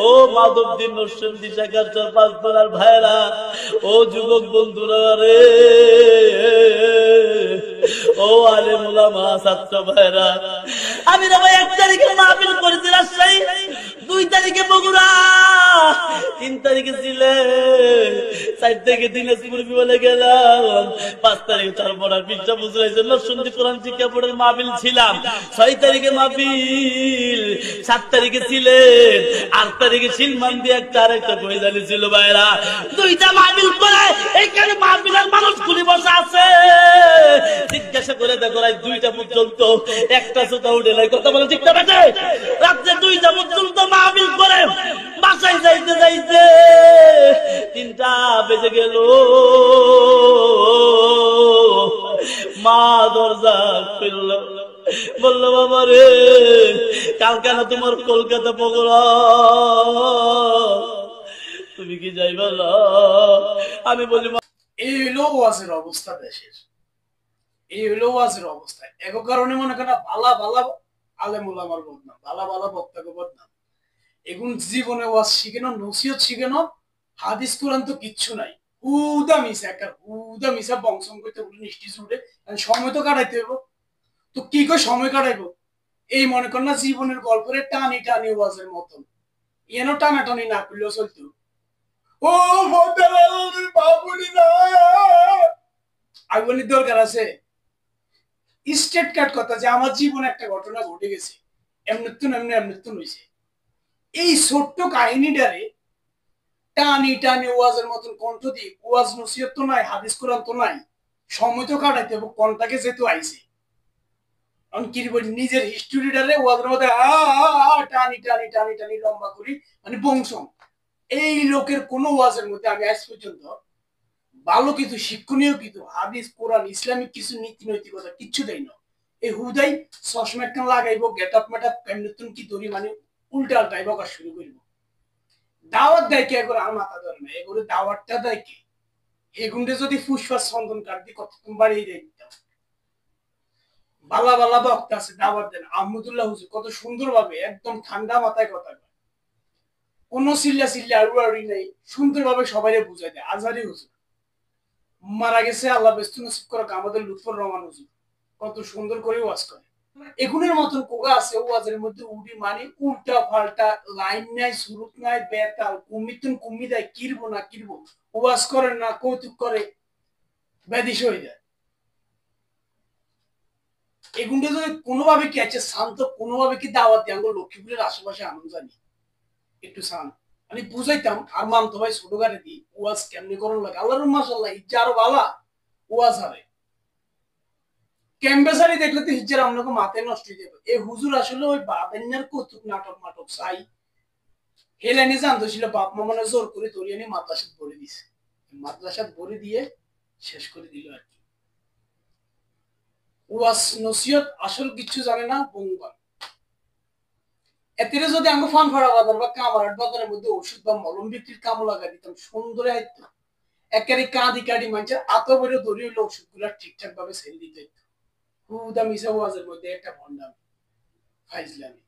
ও মাধবদী নরসিংদী শাখার পাঁচপাড়ার ভাইরা, ও যুবক বন্ধুরা রে, ও আলেম ওলামা ছাত্র ভাইরা, আমি রে ভাই 1 তারিখে মাহফিল করেছি রাজশাহী, 2 তারিখে বগুড়া, 3 তারিখে সিলেট, 4 তারিখে দিনাজপুর বিমানে গেলাম, 5 তারিখে তারপর পিঠা বুঝলাইছে নরসিংদী কোরআন শিক্ষা বোর্ডের মাহফিল ছিলাম, 6 তারিখে মাহফিল, 7 তারিখে সিলেট, 8 তারিখে শিলমান্দি একটা আরেকটা কইজালি ছিল ভাইরা। 2টা মাহফিল করে এইখানে মাহফিলের মানুষগুলি বসে আছে, জিজ্ঞাসা করে দেখো রাত 2টা পর্যন্ত একটা সুতা উঠে নাই, কথা বলে ঠিক না বেটে? রাত্রে 2টা পর্যন্ত মাহফিল করে বাসায় যাইতে যাইতে 3টা বেজে গেল, মা দরজা খুলল, বললো বাবা রে কাল কেন তোমার কলকাতা প্রোগ্রাম, তুমি কি যাইবা? আমি বলি এই হলো ওয়াজের অবস্থা দেশের, এই হলো ওয়াজের অবস্থা। এক কারণে মনে করেন ভালা ভালা আলেম ওলামার বদনাম, ভালা ভালা বক্তাকে বদনাম। এখন জীবনে ওয়াজ শিখেন, নসিহত শিখেন, হাদিস কোরআন তো কিচ্ছু নাই, হুদা মিশা একটা হুদা মিশা বংশম করতে উঠে নিষ্টি উঠে সময় তো কাটাইতে হইব। তো কি করে সময় কাটাইবো? এই মনে কর না জীবনের গল্পের টানি টানি ওয়াজের মতন, এন টানাটানি না করলেও চলতো। ও বাবুনি না আগুনের দরকার আছে স্টেট কাট কথা যে আমার জীবনে একটা ঘটনা ঘটে গেছে, এমনিতুন হয়েছে। এই ছোট্ট কাহিনীটারে টানি টানি ওয়াজের মতন কণ্ঠ দিয়ে, ওয়াজ নসিহত তো নাই, হাদিস কোরআন তো নাই, সময় তো কাটাইতে হবে, কণ্টাকে যেহেতু আইছে নিজের হিস্টোরিটারে ওয়াজের মধ্যে টানি টানি টানি টানি লম্বা করি, মানে বংশম। এই লোকের কোন ওয়াজের মধ্যে আমি আজ পর্যন্ত ভালো কিছু শিক্ষণীয় কিছু হাদিস কোরআন ইসলামিক কিছু নীতি নৈতিকতা কিচ্ছু দেয় না। এই হুদাই চশমা একটা লাগাইবো, গেট আপ মেট আপ নতুন কি ধরি, মানে উল্টা আল্টাই বকা শুরু করবো। দাওয়াত দেয় কে করে আর মাথা ধরে না, এগুলো দাওয়াতটা দেয় কে? এগুনটা যদি ফুসফাস চন্দন কাঠ দিয়ে কতক্ষণ বাড়িয়ে দিয়ে দিতাম। বালা বালা বক্তা আছে দাওয়াত দেন, আহমদুল্লাহ হুজুর কত সুন্দর ভাবে একদম ঠান্ডা মাথায় কথা কয়, কোন চিল্লা চিল্লা আড়ুয়াড়ি নেই, সুন্দর ভাবে সবাই বুঝাই দেয়। আজহারি হুজুর মারা গেছে, আল্লাহ বেস্ত নসিব করুক, আমাদের লুৎফর রহমান হুজুর কত সুন্দর করে ওয়াজ করে। এগুনের মতন কোগা আছে ওয়াজের মধ্যে উড়ি, মানে উল্টা পাল্টা লাইন নাই, সুরুত নাই, বেতাল কুমিতুন কুমি দেয়, কিরবো না কিরবো, ওয়াজ করেন না, কৌতুক করে, ব্যাধিস হয়ে যায়। এগুনটা যদি কোনোভাবে কি আছে শান্ত, কোনোভাবে কি দাওয়াত দিয়ে আঙ্গুল লক্ষ্মীপুরের আশেপাশে আনন্দ জানি একটু শান, আমি বুঝাইতাম আর মানতো ভাই ছোট গাড়ি দিই ওয়াজ কেমনি করুন লাগে। আল্লাহর মাশাআল্লাহ ইজ্জা আরো ভালা ওয়াজ হারে ক্যাম্বেসারি দেখলে তো হিজ্জার আপনাকে মাথায় নষ্ট হয়ে যাবে। এই হুজুর আসলে ওই বাবেন্যার কৌতুক নাটক মাটক চাই হেলেনি জানতো ছিল, বাপ মা মনে জোর করে ধরিয়ে নিয়ে মাদ্রাসাত ভরে দিছে, মাদ্রাসাত ভরে দিয়ে শেষ করে দিল আর কি। ওয়াজ নসিহত আসল কিছু জানে না, বঙ্গাল। এতে যদি আমি ফান ফাড়া বাজার বা কামারাট বাজারের মধ্যে ওষুধ বা মলম বিক্রির কামো লাগাই দিতাম, সুন্দর আইতো একেবারে কাঁদি কাঁদি মানুষের আত বেড়ে ধরে হইলো ওষুধ গুলা ঠিকঠাক ভাবে সেল দিতে হইতো। হুদা মিশা ওয়াজের মধ্যে একটা ভন্ডামি ফাইজলামি।